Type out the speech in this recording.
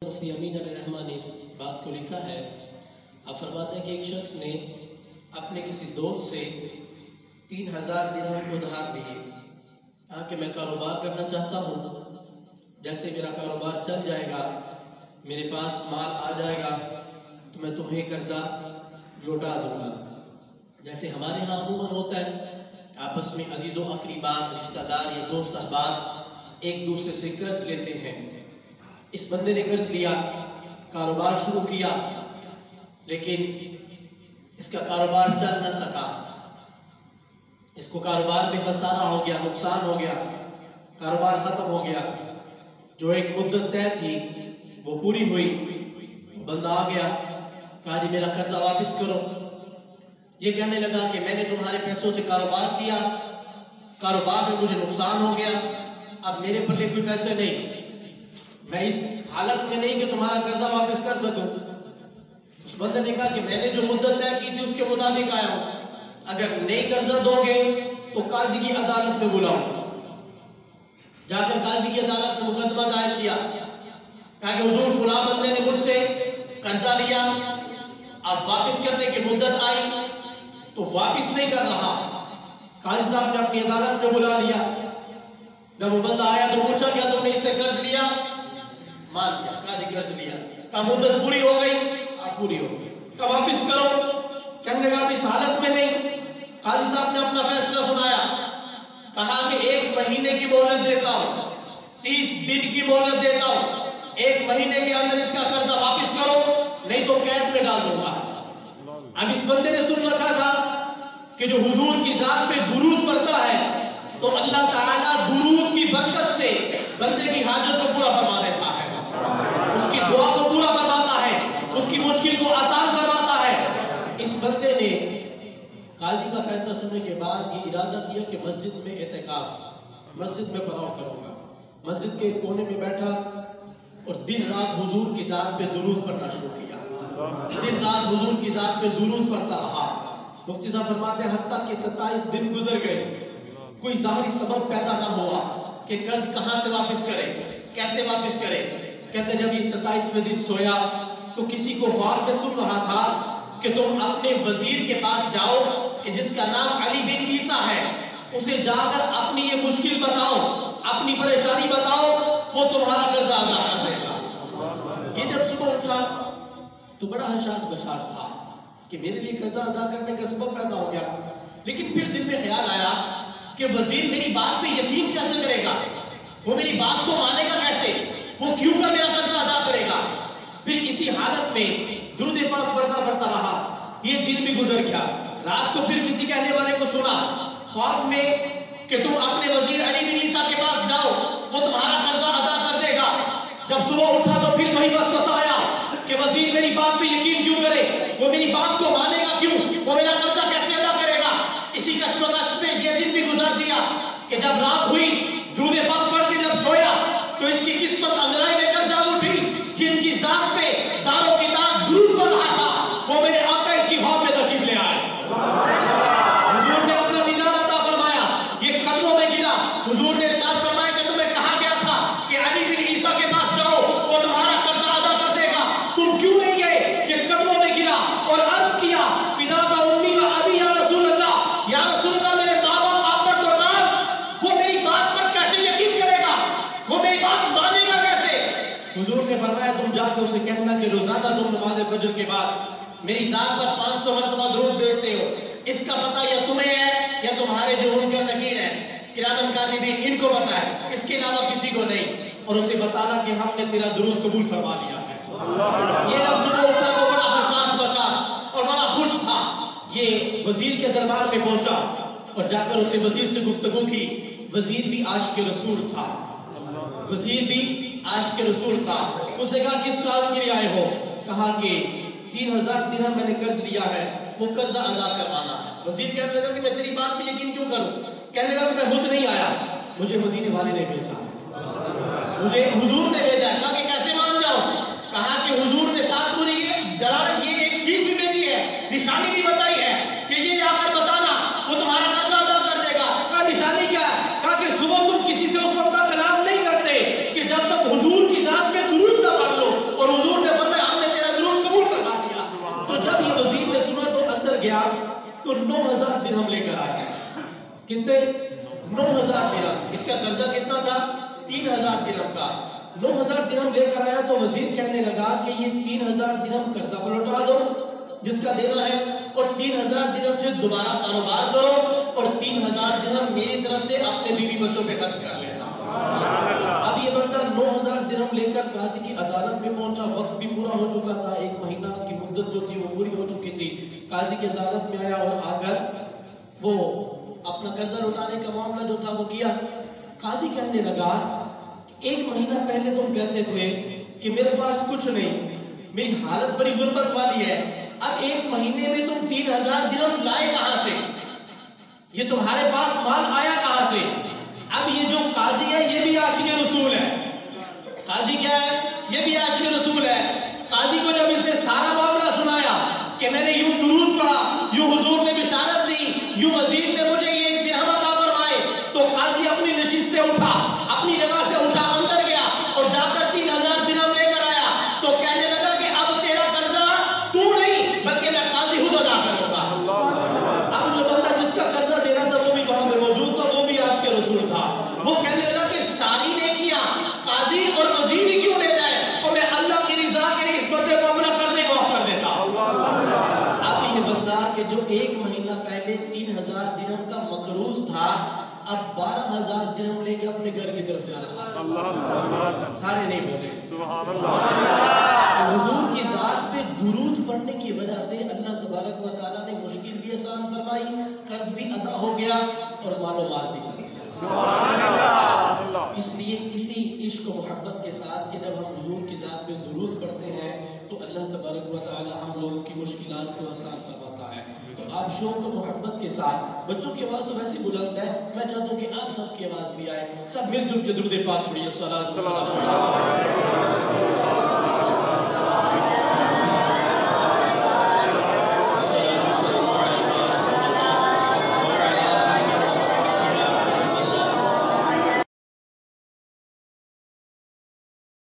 मुफ्ती अमीन अलरहमान ने इस बात को लिखा है। आप फरमाते हैं कि एक शख्स ने अपने किसी दोस्त से 3000 दिरहम उधार लिए। कहा कि मैं कारोबार करना चाहता हूँ, जैसे मेरा कारोबार चल जाएगा, मेरे पास माल आ जाएगा तो मैं तुम्हें कर्जा लौटा दूंगा। जैसे हमारे यहाँ अमूमन होता है, आपस में अजीज़ो अकरीबा, रिश्तेदार या दोस्त अहबाब एक दूसरे से कर्ज लेते हैं। इस बंदे ने कर्ज लिया, कारोबार शुरू किया, लेकिन इसका कारोबार चल न सका। इसको कारोबार में खसारा हो गया, नुकसान हो गया, कारोबार खत्म हो गया। जो एक मुद्दत तय थी वो पूरी हुई, बंदा आ गया, कहा जी मेरा कर्जा वापस करो। ये कहने लगा कि मैंने तुम्हारे पैसों से कारोबार किया, कारोबार में मुझे नुकसान हो गया, अब मेरे पल्ले कोई पैसे नहीं, मैं इस हालत में नहीं कि तुम्हारा कर्जा वापस कर सकूं। उस बंदे ने कहा कि मैंने जो मुद्दत तय की थी उसके मुताबिक आया हूं, अगर नहीं कर्जा दोगे तो काजी की अदालत में बुलाऊंगा। जाकर काजी की अदालत में मुकदमा दायर किया, कहा कि हुजूर फलां बंदे ने मुझसे कर्जा लिया, अब वापस करने की मुद्दत आई तो वापस नहीं कर रहा। काजी साहब ने अपनी अदालत में बुला लिया। जब वो बंदा आया तो पूछा क्या तुमने इससे कर्ज लिया? मान लिया, कहा कर्ज लिया। कहा मुद्दत पूरी हो गई? आप पूरी हो गई। कहा वापस करो? कहने लगा इस हालत में नहीं। काजी साहब ने अपना फैसला सुनाया, कहा कि 1 महीने की मोहलत देता हूं, 30 दिन की मोहलत देता हूं, 1 महीने के अंदर इसका कर्जा वापस करो, नहीं तो कैद में डाल दूंगा। अब इस बंदे ने सुन रखा था कि जो हुजूर की जात पे दुरूद पड़ता है तो अल्लाह ताला दुरूद की बरकत से बंदे की हाजत को पूरा फरमा देता है, उसकी दुआ को पूरा फरमाता है, उसकी मुश्किल को आसान फरमाता है। इस बंदे ने काजी का फैसला सुनने के बाद ये इरादा किया कि मस्जिद में एतिकाफ, मस्जिद में पनाह करूंगा। मस्जिद के कोने में बैठा और दिन रात हुजूर की जात पे दुरूद पढ़ना शुरू किया। दिन रात हुजूर की जात पे दुरूद पढ़ता रहा। मुफ्ती साहब फरमाते हैं हत्ता कि 27 दिन गुजर गए, कोई ज़ाहिरी सबब पैदा ना हुआ कि कर्ज कहां से वापस करे, कैसे वापस करे। कहते जब ये 27वें दिन सोया तो किसी को ख्वाब में सुन रहा था कि तुम अपने वजीर के पास जाओ कि जिसका नाम अली बिन ईसा है, उसे जाकर अपनी ये मुश्किल बताओ, अपनी परेशानी बताओ, वो तुम्हारा कर्जा अदा कर देगा। ये जब सुबह उठा तो बड़ा हशाश बशाश था कि मेरे लिए कर्जा अदा करने का सबब पैदा हो गया। लेकिन फिर दिल में ख्याल आया कि वजीर मेरी बात पे यकीन कैसे करेगा, वो मेरी बात को मानेगा कैसे, वो क्यों कर मेरा कर्जा अदा करेगा। फिर इसी हालत में दुरूद पाक पढ़ता पढ़ता रहा। ये दिन भी गुजर गया। रात को फिर किसी कहने वाले को सुना ख्वाब में कि तुम अपने वजीर अली बिन ईसा के पास जाओ, वो तुम्हारा कर्जा अदा कर देगा। जब सुबह उठा तो फिर वही वसवसा आया कि वजीर मेरी बात पे यकीन क्यों करे, वो मेरी बात को मानेगा क्यों, वो मेरा कर्जा कैसे अदा करेगा। इसी कश्मकश में ये दिन भी गुजार दिया कि जब रात हुई दुरूद पाक पढ़ के जब सोया तो इसकी किस्मत अंगड़ाई लेकर जाग उठी। जिनकी जात पे सारों की ताक दुरूद पढ़ रहा था वो मेरे आका इसकी ख्वाब में तशरीफ ले आए। हुजूर ने अपना दीदार अता फरमाया, ये कदमों में गिरा। हुजूर ने इरशाद फरमाया कि तुम्हें कहा गया था कि अली बिन ईसा के पास जाओ, वो तुम्हारा कर्जा अदा कर देगा, तुम क्यों नहीं गए। ये कदमों में गिरा और अर्ज किया फिदा का उम्मी व अबी या रसूल अल्लाह, या रसूल अल्लाह मेरे माँ बाप आप पर कुर्बान, वो मेरी बात पर कैसे यकीन करेगा, वो मेरी बात मानेगा कैसे। हुजूर ने फरमाया तुम जाकर उसे कहना कि रोजाना तुम नमाज फजर के बाद मेरी जात पर 500 मरतबा दुरूद भेजते हो। इसका पता या तुम्हें है या तुम्हारे जो मुनकर नकीर है किरामन कातिबीन, इनको पता है, इसके अलावा किसी को नहीं। और उसे बताना कि हमने तेरा दुरूद कबूल फरमा लिया है। ये जब सुबह उठा तो बड़ा हशाश बशाश और बड़ा खुश था। ये वजीर के दरबार में पहुंचा और जाकर उसे वजीर से गुफ्तगू की। वजीर भी आशिक रसूल था, वजीर भी आशिक रसूल था। उसने कहा किस काम के लिए आए हो? कहा कि 3000 दिरहम मैंने कर्ज लिया है, वो कर्जा अदा करवाना है। वजीर कहने लगा कि मैं तेरी बात पे यकीन क्यों करूं? कहने लगा कि मैं खुद नहीं आया, मुझे मदीने वाले ने भेजा, मुझे हुजूर ने भेजा। कहा कि कैसे मान जाऊं? कहा कि हुजूर ने साथ पूरी दलालत ये एक चीज भी भेजी है, निशानी भी बताई है कि ये जाकर बताना वो तुम्हारा कर्जा अदा कर देगा। कहा निशानी क्या है? कहा कि सुबह तुम किसी से उस वक्त तक कलाम नहीं करते कि जब तक हुजूर की जात में दुरूद न पढ़ लो और 9,000 درہم لے کر آیا. کتنے؟ 9,000 درہم. اس کا قرضہ کتنا تھا؟ 3,000 درہم کا. 9,000 درہم لے کر آیا تو وزیر کہنے لگا کہ یہ 3,000 درہم قرضہ پر لوٹا دو جس کا دینا ہے، اور 3,000 درہم سے دوبارہ کاروبار کرو، اور 3,000 درہم میری طرف سے اپنے بیوی بچوں پہ خرچ کر لینا. اب یہ بندہ 9,000 درہم لے کر قاضی کی عدالت میں پہنچا. وقت بھی پورا ہو چکا تھا، 1 مہینہ کی مدت جو تھی وہ پوری ہو چکی تھی. قاضی کی عدالت میں آیا اور آ کر وہ اپنا قرضہ لوٹانے کا معاملہ جو تھا وہ کیا. قاضی کہنے لگا 1 مہینہ پہلے تم کہتے تھے کہ میرے پاس کچھ نہیں، میری حالت بڑی غربت والی ہے. اب 1 مہینے میں تم 3,000 درہم لائے کہاں سے؟ یہ تمہارے پاس مال آیا کہاں سے؟ اب یہ جو قاضی ہے یہ بھی عاشق رسول ہے. قاضی کیا ہے؟ یہ بھی عاشق رسول ہے. قاضی کو جب اس نے سارا معاملہ سنایا کہ میں نے یوں درود پڑھا، یوں حضور نے بشارت دی، یوں وزیر نے مجھے یہ 1 درہم عطا فرمائے، تو قاضی اپنی نشست سے اٹھا، اپنی جگہ سے اٹھا، اندر گیا اور جا کر 3,000 درہم لے کر آیا. تو کہنے لگا کہ اب تیرا قرضہ تو نہیں بلکہ میں قاضی خود ادا کروں گا. اب جو بندہ جس کا قرضہ دینا تھا وہ بھی وہاں پہ موجود تھا، وہ بھی عاشق رسول تھا. وہ کہنے لگا کہ ساری نیکیاں قاضی اور وزیر ہی کیوں لے جائے، اور میں اللہ کی رضا کے لیے اس بندے کو اپنا قرض ہی معاف کر دیتا. اب یہ بندہ کہ جو 1 مہینہ پہلے 3,000 درہم کا مقروض تھا، اب 12,000 درہم لے کے اپنے گھر کی طرف جا رہا. سارے نہیں بولے سبحان اللہ. حضور کی ذات پہ درود پڑھنے کی وجہ سے اللہ تبارک و تعالیٰ نے مشکل بھی آسان فرمائی، قرض بھی ادا ہو گیا اور مال و مال بھی کر گیا. سبحان اللہ. اس لیے اسی عشق و محبت کے ساتھ کہ جب ہم حضور کی ذات پہ درود پڑھتے ہیں تو اللہ تبارک و تعالیٰ ہم لوگوں کی مشکلات کو آسان فرماتا ہے. تو آپ شوق و محبت کے ساتھ، بچوں کی آواز تو ویسی بلند ہے، میں چاہتا ہوں کہ آپ سب کی آواز بھی آئے، سب مل جل کے درود پاک پڑھیے.